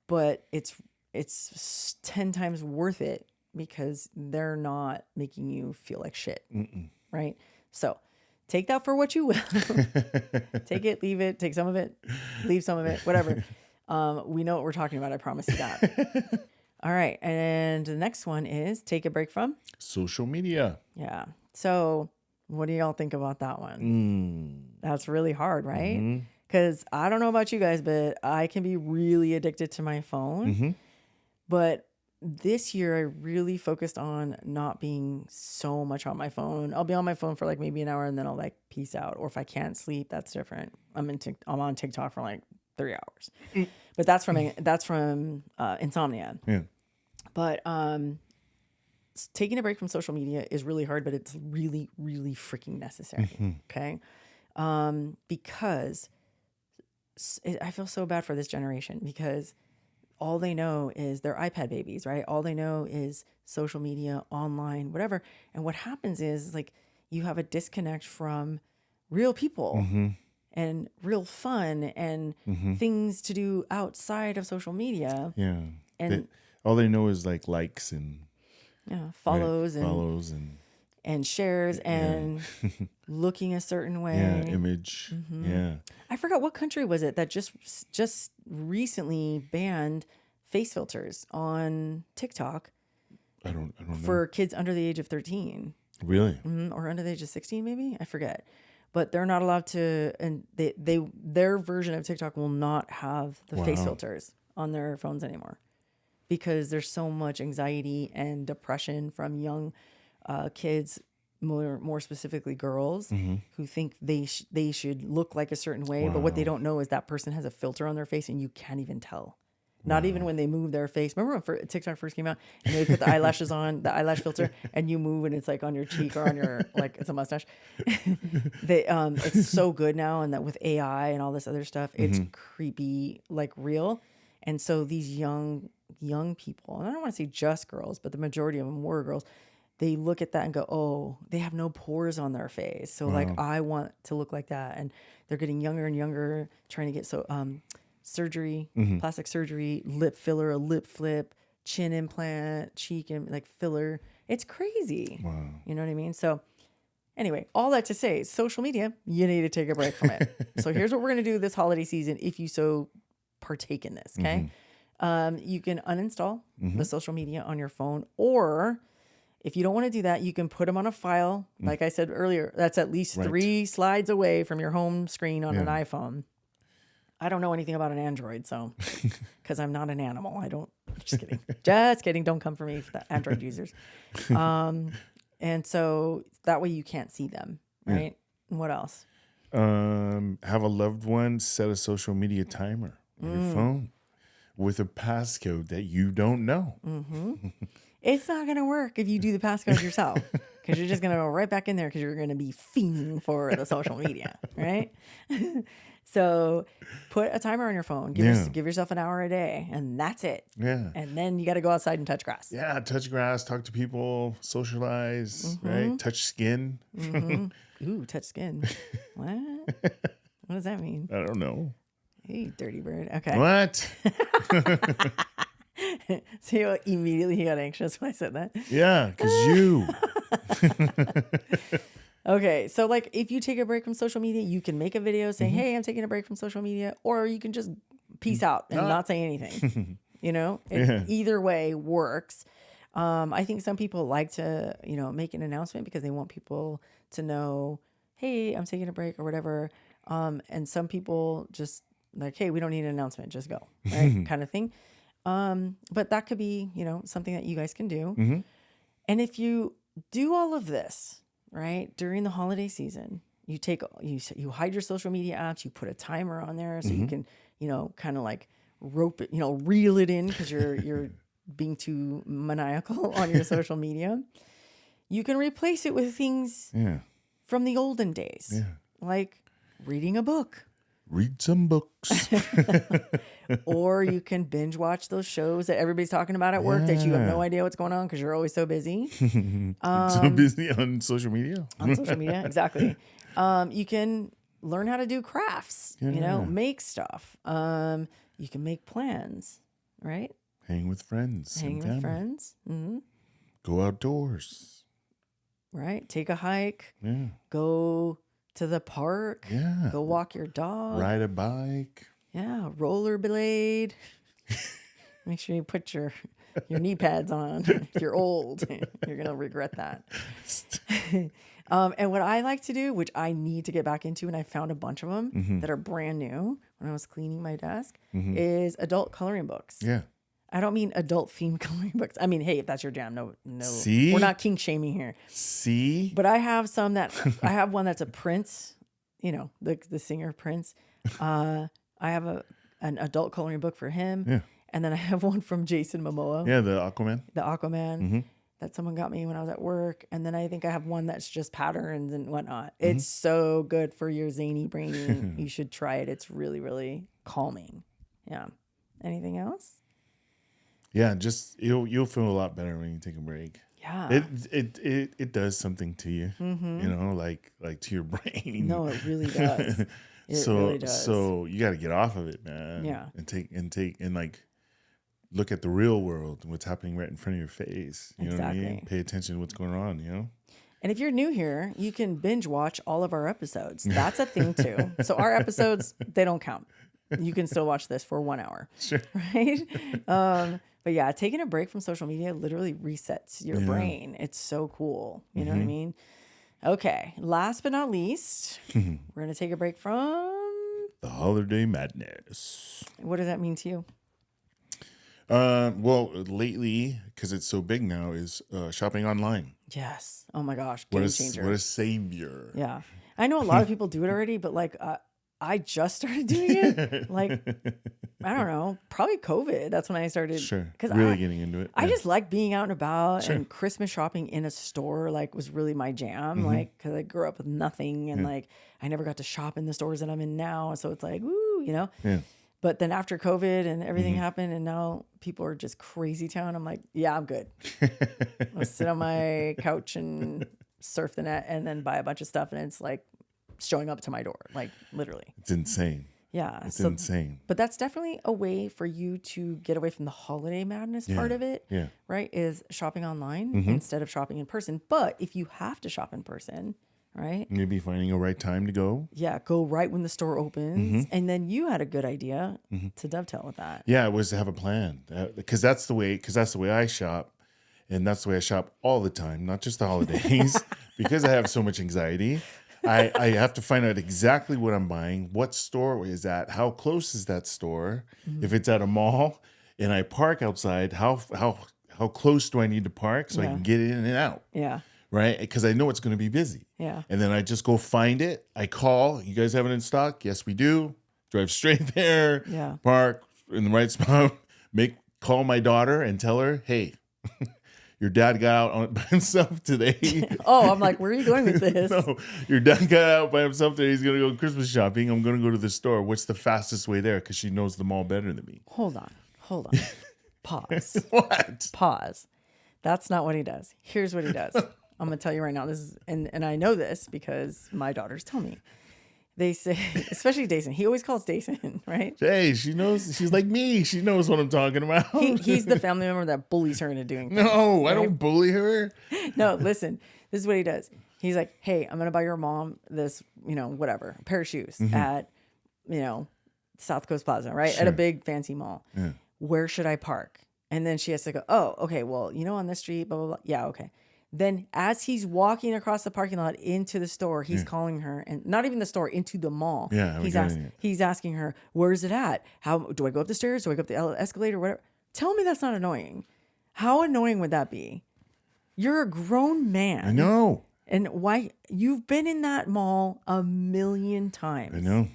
but it's 10 times worth it because they're not making you feel like shit. Right? So take that for what you will. Take it, leave it, take some of it, leave some of it, whatever. We know what we're talking about. I promise you that. All right. And the next one is take a break from social media. Yeah. So what do y'all think about that one? That's really hard, right? Because I don't know about you guys, but I can be really addicted to my phone. But this year I really focused on not being so much on my phone. I'll be on my phone for like maybe an hour and then I'll like peace out. Or if I can't sleep, that's different. I'm on TikTok for like 3 hours. But that's from insomnia. Yeah. But taking a break from social media is really hard, but it's really, really freaking necessary. Okay. Because I feel so bad for this generation because all they know is their iPad babies, right? All they know is social media, online, whatever. And what happens is like you have a disconnect from real people and real fun and things to do outside of social media. Yeah. And all they know is like likes and follows follows and shares and looking a certain way. Yeah, image. Yeah. I forgot what country was it that just recently banned face filters on TikTok. I don't know. For kids under the age of 13. Really? Or under the age of 16, maybe? I forget. But they're not allowed to, and their version of TikTok will not have the face filters on their phones anymore because there's so much anxiety and depression from young kids, more specifically girls, who think they should look like a certain way, but what they don't know is that person has a filter on their face and you can't even tell. Not even when they move their face. Remember when TikTok first came out and they put the eyelashes on, the eyelash filter, and you move and it's like on your cheek or on your, like it's a mustache. It's so good now. And that with AI and all this other stuff, it's creepy, like real. And so these young people, and I don't want to say just girls, but the majority of them were girls, they look at that and go, oh, they have no pores on their face. So like, I want to look like that. And they're getting younger and younger, trying to get surgery, plastic surgery, lip filler, a lip flip, chin implant, cheek and like filler. It's crazy. Wow. You know what I mean? So anyway, all that to say, social media, you need to take a break from it. So here's what we're going to do this holiday season if you so partake in this, okay? You can uninstall the social media on your phone, or if you don't want to do that, you can put them on a file. Like I said earlier, that's at least 3 slides away from your home screen on an iPhone. I don't know anything about an Android, so because I'm not an animal. Just kidding. Just kidding. Don't come for me for the Android users. And so that way you can't see them, right? And what else? Have a loved one set a social media timer on your phone with a passcode that you don't know. It's not going to work if you do the passcode yourself because you're just going to go right back in there because you're going to be fiending for the social media, right? So put a timer on your phone. Give yourself an hour a day, and that's it. Yeah. And then you got to go outside and touch grass. Yeah, touch grass, talk to people, socialize, right? Touch skin. Ooh, touch skin. What? What does that mean? I don't know. Hey, dirty bird. Okay. What? So immediately he got anxious when I said that. Yeah, because you. Okay, so like if you take a break from social media, you can make a video saying, hey, I'm taking a break from social media, or you can just peace out and not say anything. You know, either way works. I think some people like to, make an announcement because they want people to know, hey, I'm taking a break or whatever. And some people just like, hey, we don't need an announcement, just go, right? Kind of thing. But that could be, something that you guys can do. And if you do all of this, right, during the holiday season, you hide your social media apps, you put a timer on there so you can, kind of like rope it, reel it in because you're being too maniacal on your social media. You can replace it with things from the olden days, like reading a book. Read some books. Or you can binge watch those shows that everybody's talking about at work that you have no idea what's going on because you're always so busy. So busy on social media. On social media, exactly. You can learn how to do crafts, make stuff. You can make plans, right? Hang with friends. Mm-hmm. Go outdoors. Right? Take a hike. Yeah. Go to the park. Yeah. Go walk your dog. Ride a bike. Yeah. Rollerblade. Make sure you put your knee pads on. If you're old, you're going to regret that. And what I like to do, which I need to get back into, and I found a bunch of them that are brand new when I was cleaning my desk, is adult coloring books. Yeah. I don't mean adult themed coloring books. I mean, hey, if that's your jam, no. See? We're not kink shaming here. See? But I have some I have one that's a Prince, the singer Prince. I have an adult coloring book for him. Yeah. And then I have one from Jason Momoa. Yeah, the Aquaman. The Aquaman that someone got me when I was at work. And then I think I have one that's just patterns and whatnot. It's so good for your zany brainy. You should try it. It's really, really calming. Yeah. Anything else? Yeah, just you'll feel a lot better when you take a break. Yeah. It does something to you. Like to your brain. No, it really does. It really does. So you got to get off of it, man. Yeah. And like look at the real world and what's happening right in front of your face. You know what I mean? Pay attention to what's going on, And if you're new here, you can binge watch all of our episodes. That's a thing too. So our episodes, they don't count. You can still watch this for 1 hour. Sure. Right? But yeah, taking a break from social media literally resets your brain. It's so cool. You know what I mean? Okay. Last but not least, we're going to take a break from the holiday madness. What does that mean to you? Well, lately, because it's so big now, is shopping online. Yes. Oh my gosh. Game changer. What a savior. Yeah. I know a lot of people do it already, but like I just started doing it. Like, I don't know, probably COVID. That's when I started. Sure. Really getting into it. I just like being out and about, and Christmas shopping in a store like was really my jam. Like, because I grew up with nothing, and like I never got to shop in the stores that I'm in now. So it's like, woo, you know. Yeah. But then after COVID and everything happened, and now people are just crazy town. I'm like, yeah, I'm good. I'll sit on my couch and surf the net, and then buy a bunch of stuff, and it's like showing up to my door, like literally. It's insane. Yeah. It's insane. But that's definitely a way for you to get away from the holiday madness part of it. Yeah. Right? Is shopping online instead of shopping in person. But if you have to shop in person, right? Maybe finding a right time to go. Yeah. Go right when the store opens. And then you had a good idea to dovetail with that. Yeah, it was to have a plan. Because that's the way I shop. And that's the way I shop all the time, not just the holidays. Because I have so much anxiety. I have to find out exactly what I'm buying, what store is that, how close is that store, if it's at a mall, and I park outside, how close do I need to park so I can get in and out? Yeah. Right? Because I know it's going to be busy. Yeah. And then I just go find it. I call. You guys have it in stock? Yes, we do. Drive straight there. Yeah. Park in the right spot. Call my daughter and tell her, hey, your dad got out by himself today. Oh, I'm like, where are you going with this? No, your dad got out by himself today. He's going to go Christmas shopping. I'm going to go to the store. What's the fastest way there? Because she knows the mall better than me. Hold on. Pause. What? Pause. That's not what he does. Here's what he does. I'm going to tell you right now. This is, and I know this because my daughters tell me. They say, especially Dason. He always calls Dason, right? Hey, she knows. She's like me. She knows what I'm talking about. He's the family member that bullies her into doing things. No, right? I don't bully her. No, listen. This is what he does. He's like, hey, I'm going to buy your mom this, whatever, a pair of shoes at, South Coast Plaza, right? Sure. At a big fancy mall. Yeah. Where should I park? And then she has to go, oh, okay, well, on this street, blah, blah, blah. Yeah, okay. Then as he's walking across the parking lot into the store, he's calling her, and not even the store, into the mall. Yeah, he's asking her, where is it at? How do I go up the stairs? Do I go up the escalator? Whatever. Tell me that's not annoying. How annoying would that be? You're a grown man. I know. And why? You've been in that mall a million times. I know.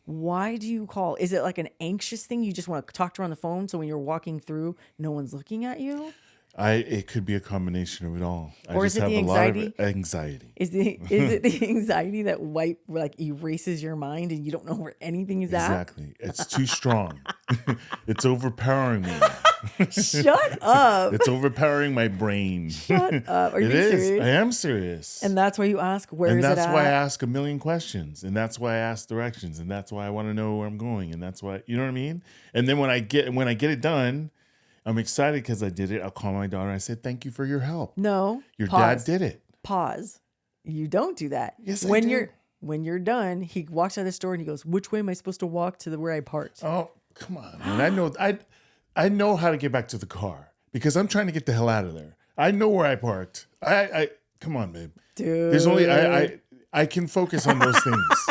Why do you call? Is it like an anxious thing? You just want to talk to her on the phone so when you're walking through, no one's looking at you? It could be a combination of it all. Or is it the anxiety? A lot of anxiety. Is it the anxiety that erases your mind and you don't know where anything is at? Exactly. It's too strong. It's overpowering me. Shut up. It's overpowering my brain. Shut up. Are you being serious? I am serious. And that's why you ask, where is it at? And that's why I ask a million questions. And that's why I ask directions. And that's why I want to know where I'm going. And that's why, you know what I mean? And then when I get it done, I'm excited because I did it. I'll call my daughter. I said, thank you for your help. No. Your dad did it. Pause. You don't do that. Yes, when I do. When you're done, he walks out of the store and he goes, which way am I supposed to walk to where I parked? Oh, come on, man. I know how to get back to the car because I'm trying to get the hell out of there. I know where I parked. I come on, babe. Dude. There's only I can focus on those things.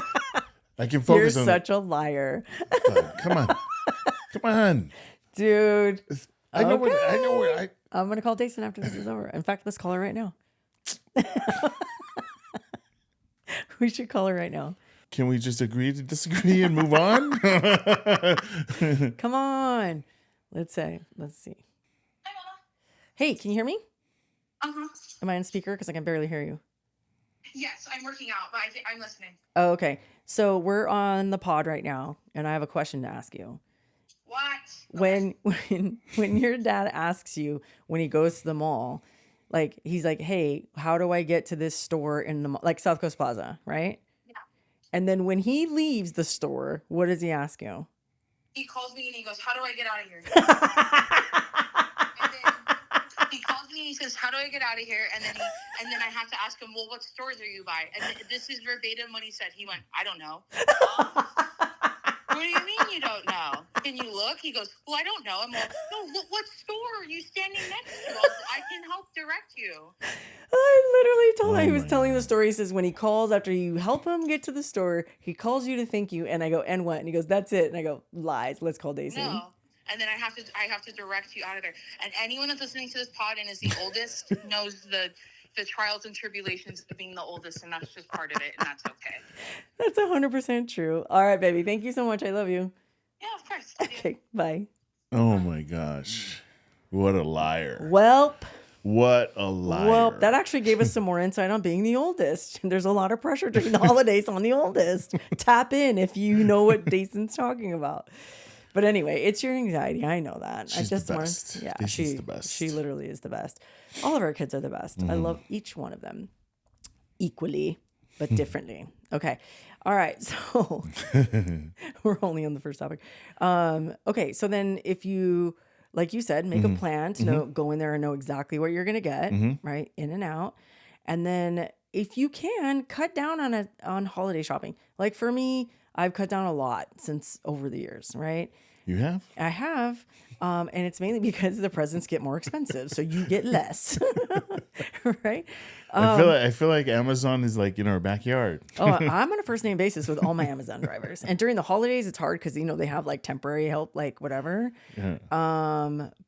I can focus on. You're such a liar. Come on. Come on. Dude. I know where I'm going to call Dason after this is over. In fact, let's call her right now. We should call her right now. Can we just agree to disagree and move on? Come on. Let's see. Hi, Mama. Hey, can you hear me? Uh-huh. Am I on speaker? Because I can barely hear you. Yes, I'm working out, but I'm listening. Oh, okay. So we're on the pod right now, and I have a question to ask you. What? When your dad asks you when he goes to the mall, like he's like, hey, how do I get to this store in the mall? Like South Coast Plaza, right? Yeah. And then when he leaves the store, what does he ask you? He calls me and he goes, how do I get out of here? He calls me and he says, "How do I get out of here?" And then I have to ask him, "Well, what stores are you by?" And this is verbatim what he said. He went, "I don't know." What do you mean you don't know? Can you look? He goes, "Well, I don't know." I'm like, "No, what store are you standing next to? I can help direct you." I literally told him, he was telling the story. He says, when he calls after you help him get to the store, he calls you to thank you. And I go, "And what?" And he goes, "That's it." And I go, "Lies. Let's call Daisy." No. And then I have to direct you out of there. And anyone that's listening to this pod and is the oldest knows the trials and tribulations of being the oldest, and that's just part of it, and that's okay. That's 100% true. All right, baby. Thank you so much. I love you. Yeah, of course. Okay, bye. Oh my gosh. What a liar. Welp. What a liar. Well, that actually gave us some more insight on being the oldest. There's a lot of pressure during the holidays on the oldest. Tap in if you know what Jason's talking about. But anyway, it's your anxiety. I know that. She's the best. Yeah, She's the best. She literally is the best. All of our kids are the best. I love each one of them equally, but differently. Okay. All right. So we're only on the first topic. Okay. So then if you, like you said, make a plan to know, go in there and know exactly what you're going to get, right? In and out. And then if you can, cut down on holiday shopping. Like for me, I've cut down a lot since over the years, right? You have? I have. And it's mainly because the presents get more expensive. So you get less, right? I feel like Amazon is like in our backyard. I'm on a first name basis with all my Amazon drivers. And during the holidays, it's hard because, they have like temporary help, like whatever. Yeah.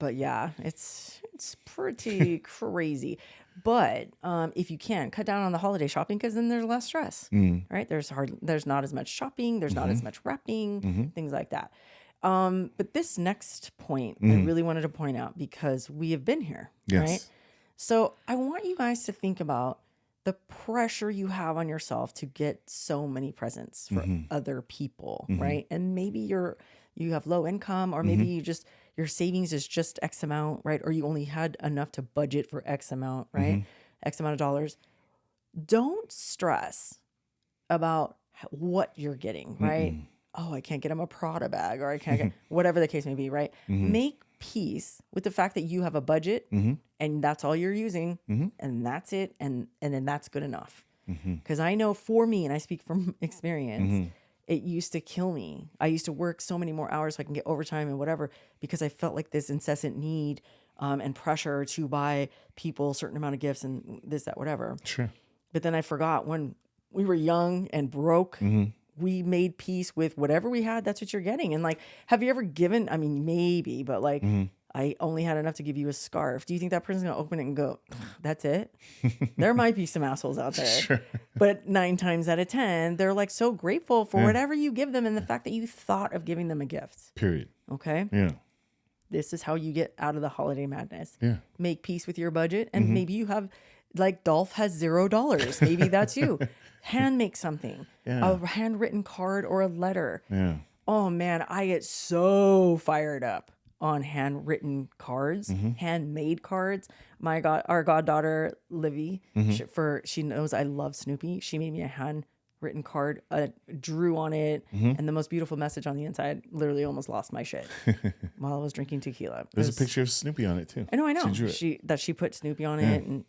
But yeah, it's pretty crazy. But if you can, cut down on the holiday shopping because then there's less stress, right? There's not as much shopping. There's not as much wrapping, things like that. But this next point, I really wanted to point out because we have been here, right? So I want you guys to think about the pressure you have on yourself to get so many presents for other people, right? And maybe you have low income, or maybe your savings is just X amount, right? Or you only had enough to budget for X amount, right? X amount of dollars. Don't stress about what you're getting, right? Oh, I can't get him a Prada bag, or I can't get whatever the case may be, right? Make peace with the fact that you have a budget and that's all you're using and that's it. And then that's good enough. Because I know for me, and I speak from experience, it used to kill me. I used to work so many more hours so I can get overtime and whatever, because I felt like this incessant need and pressure to buy people a certain amount of gifts and this, that, whatever. Sure. But then I forgot when we were young and broke, we made peace with whatever we had. That's what you're getting. And like, have you ever given, I mean, maybe, but like, I only had enough to give you a scarf. Do you think that person's going to open it and go, "That's it"? There might be some assholes out there. Sure. But 9 times out of 10, they're like so grateful for whatever you give them and the fact that you thought of giving them a gift. Period. Okay? Yeah. This is how you get out of the holiday madness. Yeah. Make peace with your budget. And maybe you have, like Dolph has $0. Maybe that's you. Hand make something. Yeah. A handwritten card or a letter. Yeah. Oh man, I get so fired up on handwritten cards, handmade cards. My God, our goddaughter Livy, she knows I love Snoopy. She made me a handwritten card, drew on it, and the most beautiful message on the inside. Literally almost lost my shit while I was drinking tequila. There's a picture of Snoopy on it too. I know. She drew it. She put Snoopy on it, and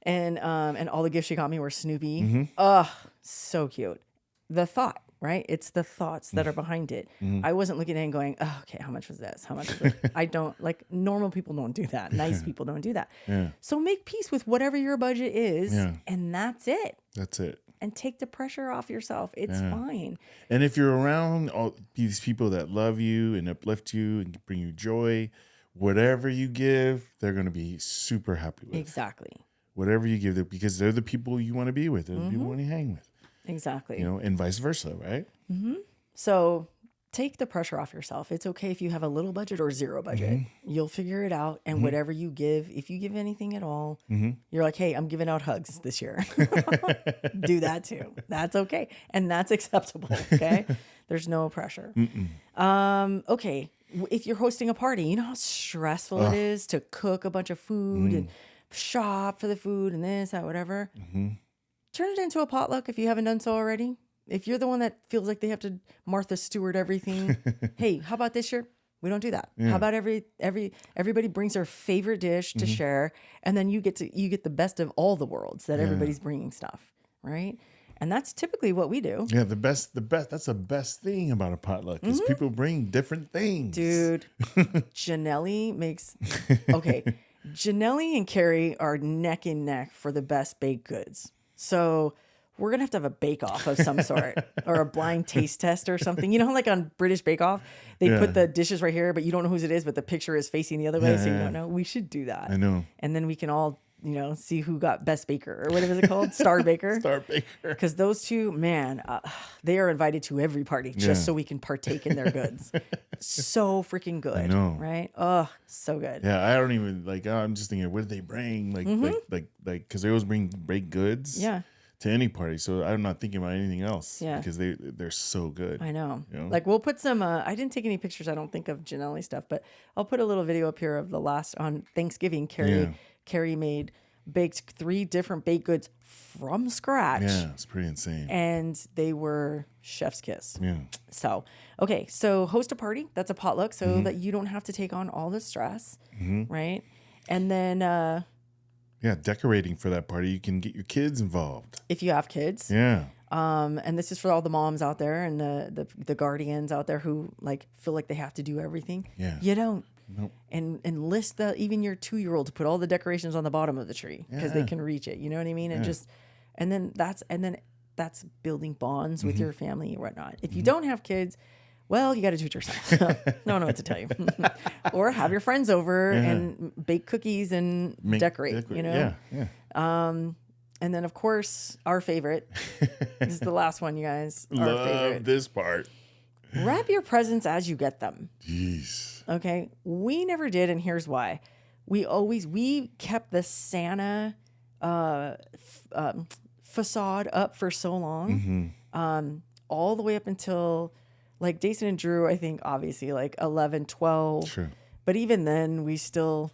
and all the gifts she got me were Snoopy. Oh, so cute. The thought. Right? It's the thoughts that are behind it. I wasn't looking at it and going, "Oh, okay, how much was this? How much was this?" I don't, like, normal people don't do that. Nice people don't do that. Yeah. So make peace with whatever your budget is, Yeah. and that's it. That's it. And take the pressure off yourself. It's fine. And if you're around all these people that love you and uplift you and bring you joy, whatever you give, they're going to be super happy with. Exactly. Whatever you give them, because they're the people you want to be with. They're the people you want to hang with. Exactly. And vice versa, right? So take the pressure off yourself. It's okay if you have a little budget or zero budget. You'll figure it out. And whatever you give, if you give anything at all, you're like, "Hey, I'm giving out hugs this year." Do that too. That's okay. And that's acceptable. Okay. There's no pressure. Okay. If you're hosting a party, you know how stressful it is to cook a bunch of food and shop for the food and this, that, whatever. Turn it into a potluck if you haven't done so already. If you're the one that feels like they have to Martha Stewart everything, hey, how about this year? We don't do that. Yeah. How about everybody brings their favorite dish to share, and then you get the best of all the worlds that everybody's bringing stuff, right? And that's typically what we do. Yeah, the best. That's the best thing about a potluck is people bring different things. Dude, Janelli makes Janelli and Carrie are neck and neck for the best baked goods. So we're going to have a bake-off of some sort or a blind taste test or something. You know, like on British Bake Off, they put the dishes right here, but you don't know whose it is, but the picture is facing the other way, so you don't know. We should do that. I know. And then we can all, see who got best baker or whatever it's called, Star Baker. Star Baker. Because those two, man, they are invited to every party just so we can partake in their goods. So freaking good. I know. Right? Oh, so good. Yeah, I don't even I'm just thinking, what did they bring? Like, because they always bring baked goods. Yeah. To any party, so I'm not thinking about anything else. Yeah, because they're so good. I know. Like we'll put some. I didn't take any pictures. I don't think of Janelli stuff, but I'll put a little video up here of the last on Thanksgiving. Carrie baked 3 different baked goods from scratch. Yeah, it's pretty insane. And they were chef's kiss. Yeah. So so host a party. That's a potluck, so that you don't have to take on all the stress, right? And then. Yeah, decorating for that party. You can get your kids involved. If you have kids. Yeah. And this is for all the moms out there and the guardians out there who feel like they have to do everything. Yeah. You don't. Nope. And list even your 2-year-old to put all the decorations on the bottom of the tree because they can reach it. You know what I mean? And then that's building bonds with your family and whatnot. If you don't have kids, well, you got to do it yourself. I don't know what to tell you. Or have your friends over and bake cookies and decorate. Yeah. And then, of course, our favorite. This is the last one, you guys. Love favorite. this part. Wrap your presents as you get them. Jeez. Okay. We never did, and here's why. We kept the Santa facade up for so long, all the way up until... Like Jason and Drew, I think obviously 11, 12. Sure. But even then we still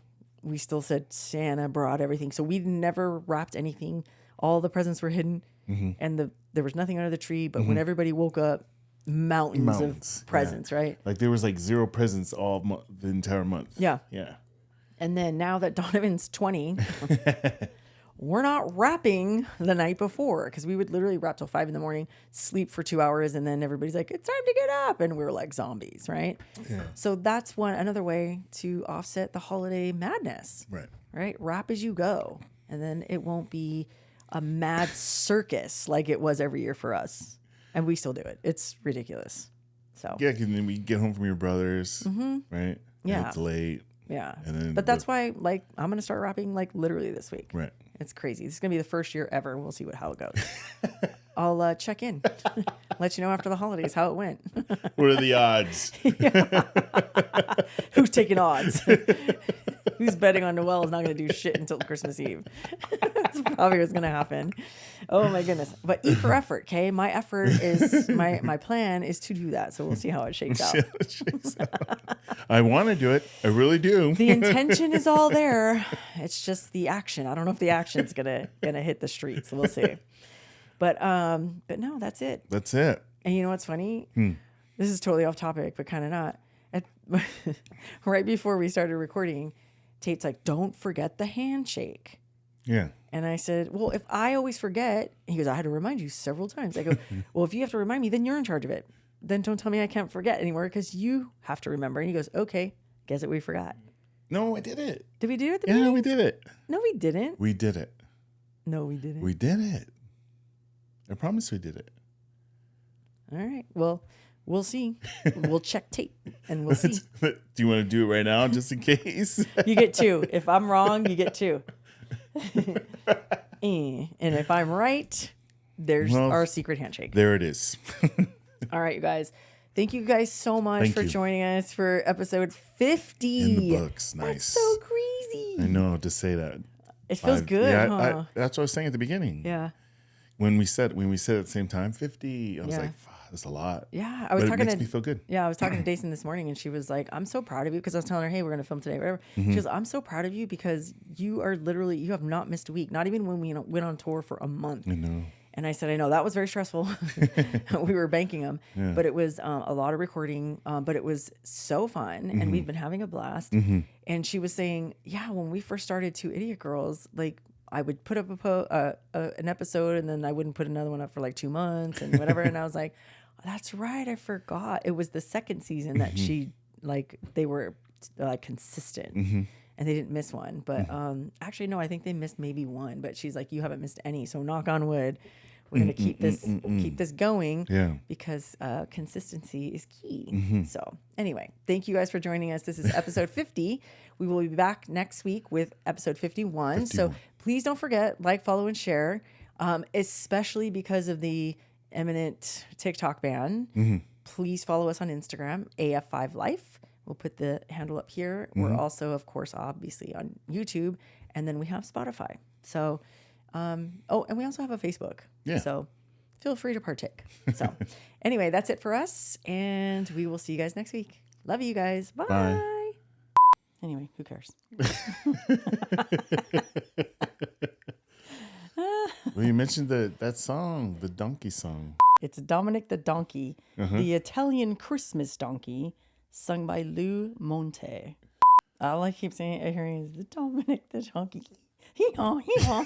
said Santa brought everything. So we never wrapped anything. All the presents were hidden and there was nothing under the tree. But when everybody woke up, mountains of presents, right? Like there was 0 presents the entire month. Yeah. Yeah. And then now that Donovan's 20, we're not wrapping the night before because we would literally wrap till 5 a.m, sleep for 2 hours, and then everybody's like, "It's time to get up," and we're like zombies, right? Yeah. So that's another way to offset the holiday madness. Right. Right. Wrap as you go, and then it won't be a mad circus like it was every year for us, and we still do it. It's ridiculous. So yeah, because then we get home from your brothers, right? Yeah. And it's late. Yeah. And then but that's why, I'm gonna start wrapping literally this week. Right. It's crazy. This is going to be the first year ever. We'll see how it goes. I'll check in. Let you know after the holidays how it went. What are the odds? Who's taking odds? Who's betting on Noel is not going to do shit until Christmas Eve? That's probably what's going to happen. Oh, my goodness. But eat for effort, okay? My effort is, my plan is to do that. So we'll see how it shakes out. I want to do it. I really do. The intention is all there. It's just the action. I don't know if the action's gonna hit the streets. We'll see. But no, that's it. That's it. And you know what's funny? This is totally off topic, but kind of not. Right before we started recording, Tate's like, "Don't forget the handshake." Yeah. And I said, "Well, if I always forget," he goes, "I had to remind you several times." I go, "Well, if you have to remind me, then you're in charge of it. Then don't tell me I can't forget anymore because you have to remember." And he goes, "Okay, guess what we forgot." No, I did it. Did we do it? Yeah, we did it. No, we didn't. We did it. No, we didn't. We did it. I promise we did it. All right. Well, we'll see. We'll check tape and we'll see. Do you want to do it right now just in case? You get 2. If I'm wrong, you get 2. And if I'm right, there's our secret handshake. There it is. All right, you guys. Thank you guys so much for joining us for episode 50. In the books. Nice. That's so crazy. I know, to say that. It feels good, huh? That's what I was saying at the beginning. Yeah. When we said at the same time, 50, I was like, that's a lot. Yeah. It makes me feel good. Yeah, I was talking to Dason this morning and she was like, "I'm so proud of you," because I was telling her, "Hey, we're going to film today," whatever. She goes, "I'm so proud of you because you have not missed a week, not even when we went on tour for a month." I know. And I said, I know that was very stressful. We were banking them, but it was a lot of recording, but it was so fun. And we've been having a blast. And she was saying, yeah, when we first started Two Idiot Girls, like I would put up an episode and then I wouldn't put another one up for like 2 months and whatever. And I was like, that's right. I forgot. It was the second season that they were like consistent. And they didn't miss one, but actually, no, I think they missed maybe one. But she's like, you haven't missed any, so knock on wood. We're gonna keep this going, because consistency is key. So anyway, thank you guys for joining us. This is episode 50. We will be back next week with episode 51. So please don't forget, like, follow, and share, especially because of the imminent TikTok ban. Please follow us on Instagram, AF5Life. We'll put the handle up here. We're also, of course, obviously on YouTube, and then we have Spotify. So, and we also have a Facebook. Yeah. So feel free to partake. So anyway, that's it for us, and we will see you guys next week. Love you guys. Bye. Bye. Anyway, who cares? Well, you mentioned that song, the donkey song. It's Dominic the Donkey, the Italian Christmas donkey, sung by Lou Monte. All I keep hearing is the Dominic the Donkey. Hee-haw, hee-haw.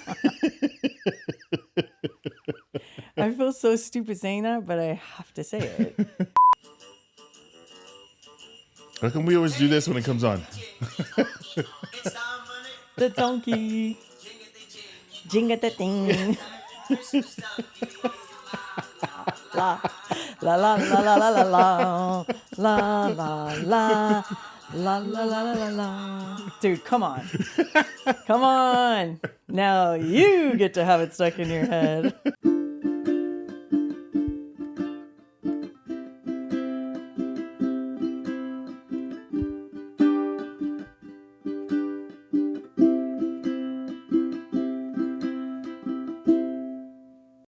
I feel so stupid saying that, but I have to say it. How come we always do this when it comes on? The donkey. Jinga the thing. La la la la la la la la la la la la la la. Dude, come on. Come on. Now you get to have it stuck in your head.